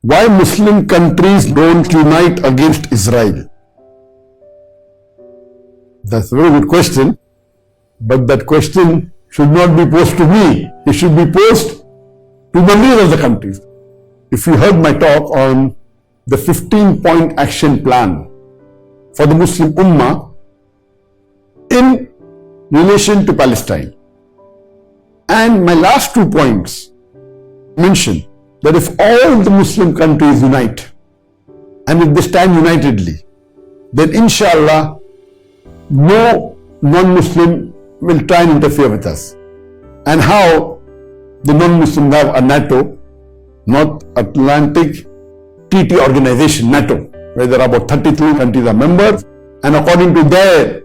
why Muslim countries don't unite against Israel? That's a very good question, but that question should not be posed to me. It should be posed to the leaders of the countries. If you heard my talk on the 15-point action plan for the Muslim Ummah in relation to Palestine, and my last 2 points mention that if all the Muslim countries unite and if they stand unitedly, then inshallah no non-Muslim will try and interfere with us. And how the non-Muslims have a NATO, North Atlantic Treaty Organization, NATO, where there are about 33 countries are members, and according to their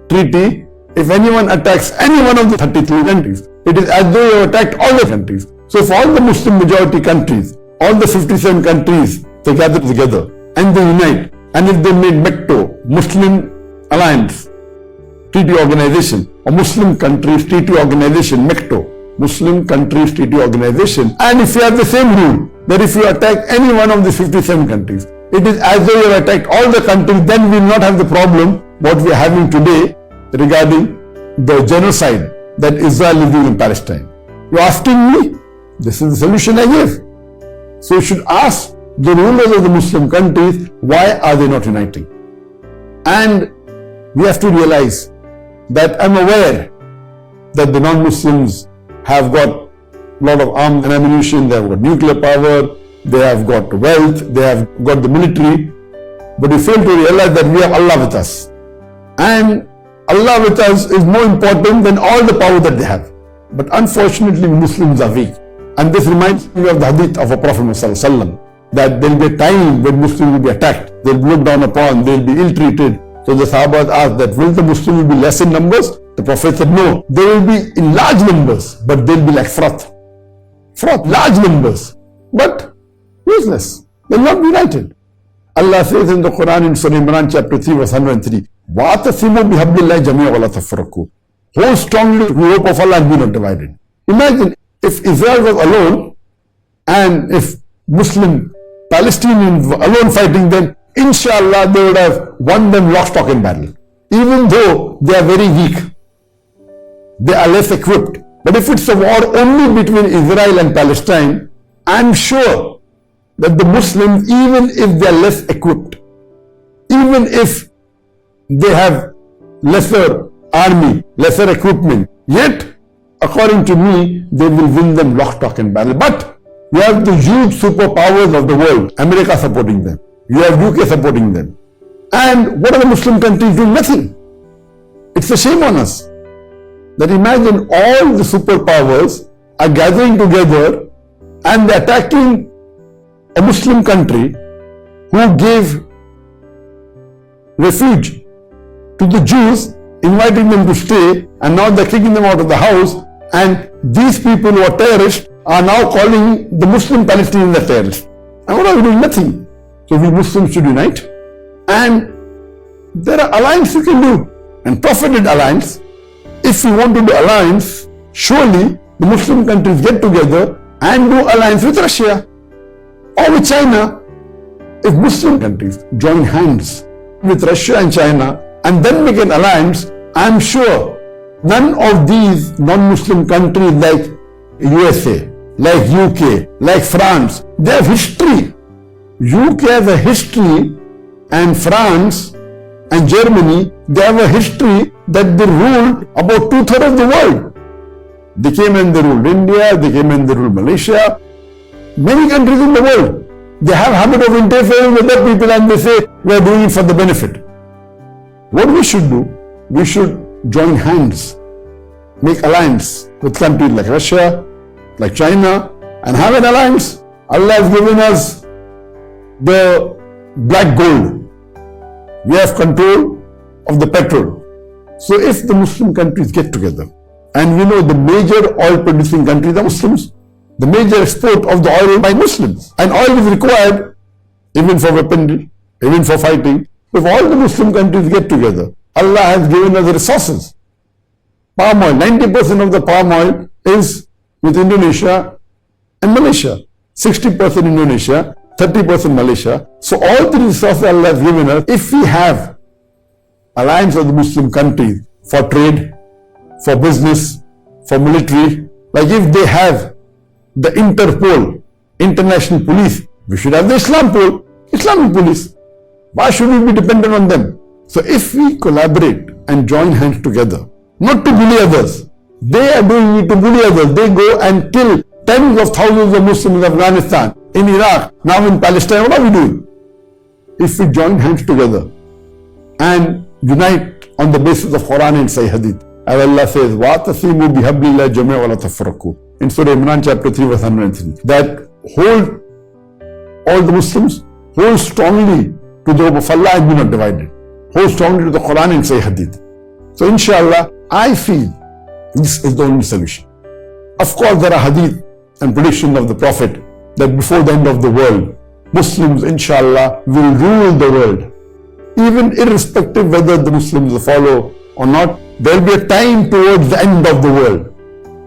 treaty, if anyone attacks any one of the 33 countries, it is as though you have attacked all the countries. So if all the Muslim majority countries, all the 57 countries, they gather together and they unite, and if they made MECTO, Muslim Alliance Treaty Organization, or Muslim Countries Treaty Organization, MECTO, Muslim Countries Treaty Organization, and if you have the same rule, that if you attack any one of the 57 countries, it is as though you have attacked all the countries, then we will not have the problem what we are having today regarding the genocide that Israel is doing in Palestine. You are asking me? This is the solution I gave. So you should ask the rulers of the Muslim countries, why are they not uniting? And we have to realize that I'm aware that the non-Muslims have got a lot of arms and ammunition, they have got nuclear power, they have got wealth, they have got the military, but we fail to realize that we have Allah with us. And Allah with us is more important than all the power that they have. But unfortunately, Muslims are weak. And this reminds me of the hadith of a Prophet ﷺ, that there will be a time when Muslims will be attacked, they will be looked down upon, they will be ill-treated. So the Sahabas asked that, will the Muslims be less in numbers? The Prophet said, no, they will be in large numbers, but they will be like froth. Froth, large numbers, but useless. They will not be united. Allah says in the Quran in Surah Imran chapter 3 verse 103, وَاعْتَصِمُوا بِحَبْلِ اللَّهِ جَمِيعًا وَلَا تَفَرَّقُوا. Hold strongly to the rope of Allah and be not divided. Imagine if Israel was alone and if Muslim Palestinians were alone fighting them, inshallah they would have won them lock, stock and barrel. Even though they are very weak, they are less equipped. But if it's a war only between Israel and Palestine, I'm sure that the Muslims, even if they are less equipped, even if they have lesser army, lesser equipment, yet according to me, they will win them lock, stock and barrel. But you have the huge superpowers of the world, America supporting them, you have UK supporting them. And what are the Muslim countries doing? Nothing. It's a shame on us that imagine all the superpowers are gathering together and they're attacking a Muslim country who gave refuge to the Jews, inviting them to stay, and now they're kicking them out of the house, and these people who are terrorists are now calling the Muslim Palestinians as terrorists. And what are we doing? Nothing. So we Muslims should unite, and there are alliances you can do, and profited alliance. If we want to do alliance, surely the Muslim countries get together and do alliance with Russia or with China. If Muslim countries join hands with Russia and China and then make an alliance, I'm sure none of these non-Muslim countries like USA, like UK, like France, they have history. UK has a history, and France and Germany, they have a history that they ruled about 2/3 of the world. They came and they ruled India, they came and they ruled Malaysia. Many countries in the world, they have habit of interfering with other people and they say, we are doing it for the benefit. What we should do, we should join hands, make alliance with countries like Russia, like China, and have an alliance. Allah has given us the black gold. We have control of the petrol. So if the Muslim countries get together, and we know the major oil producing countries are Muslims, the major export of the oil by Muslims, and oil is required even for weaponry, even for fighting. If all the Muslim countries get together, Allah has given us the resources. Palm oil, 90% of the palm oil is with Indonesia and Malaysia. 60% Indonesia, 30% Malaysia. So all the resources Allah has given us, if we have alliance of the Muslim countries for trade, for business, for military, like if they have the Interpol, international police, we should have the Islamic police. Why should we be dependent on them? So if we collaborate and join hands together, not to bully others, they are doing it to bully others. They go and kill tens of thousands of Muslims in Afghanistan, in Iraq, now in Palestine. What are we doing? If we join hands together and unite on the basis of Quran and Sahih Hadith, as Allah says, وَاتَصِمُوا بِحَبْلِ اللَّهِ جَمِيعًا وَلَا تَفَرَّقُوا, in Surah Imran chapter 3 verse 103, that hold all the Muslims, hold strongly to the rope of Allah and be not divided. Hold strongly to the Quran and Sahih Hadith. So inshallah, I feel this is the only solution. Of course, there are hadith and predictions of the Prophet that before the end of the world, Muslims inshallah will rule the world. Even irrespective whether the Muslims follow or not, there will be a time towards the end of the world.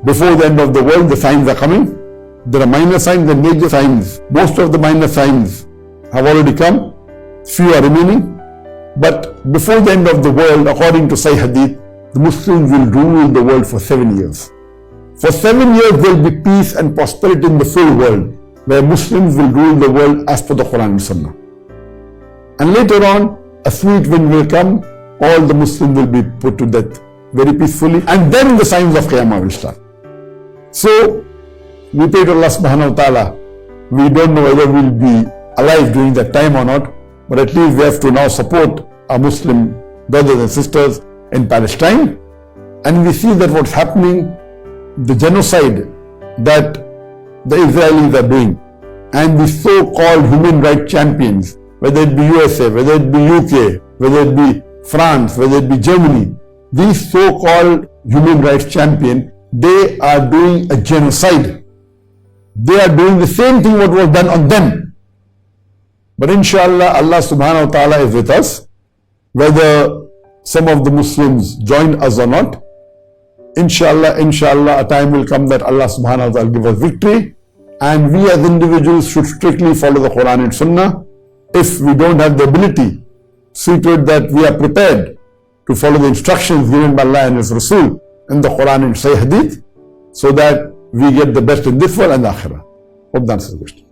Before the end of the world, the signs are coming. There are minor signs and major signs. Most of the minor signs have already come. Few are remaining. But before the end of the world, according to Sahih Hadith, the Muslims will rule the world for 7 years. For 7 years, there will be peace and prosperity in the full world, where Muslims will rule the world as per the Quran and Sunnah. And later on, a sweet wind will come, all the Muslims will be put to death very peacefully, and then the signs of Qiyamah will start. So, we pray to Allah subhanahu wa ta'ala. We don't know whether we'll be alive during that time or not, but at least we have to now support our Muslim brothers and sisters in Palestine. And we see that what's happening, the genocide that the Israelis are doing, and the so-called human rights champions, whether it be USA, whether it be UK, whether it be France, whether it be Germany, these so-called human rights champions, they are doing a genocide. They are doing the same thing what was done on them. But inshallah, Allah subhanahu wa ta'ala is with us. Whether some of the Muslims join us or not, inshallah, a time will come that Allah subhanahu wa ta'ala will give us victory. And we as individuals should strictly follow the Quran and Sunnah. If we don't have the ability, see to it that we are prepared to follow the instructions given by Allah and His Rasul in the Quran and Sahih Hadith, so that we get the best in this world and the Akhirah. Hope that answers the question.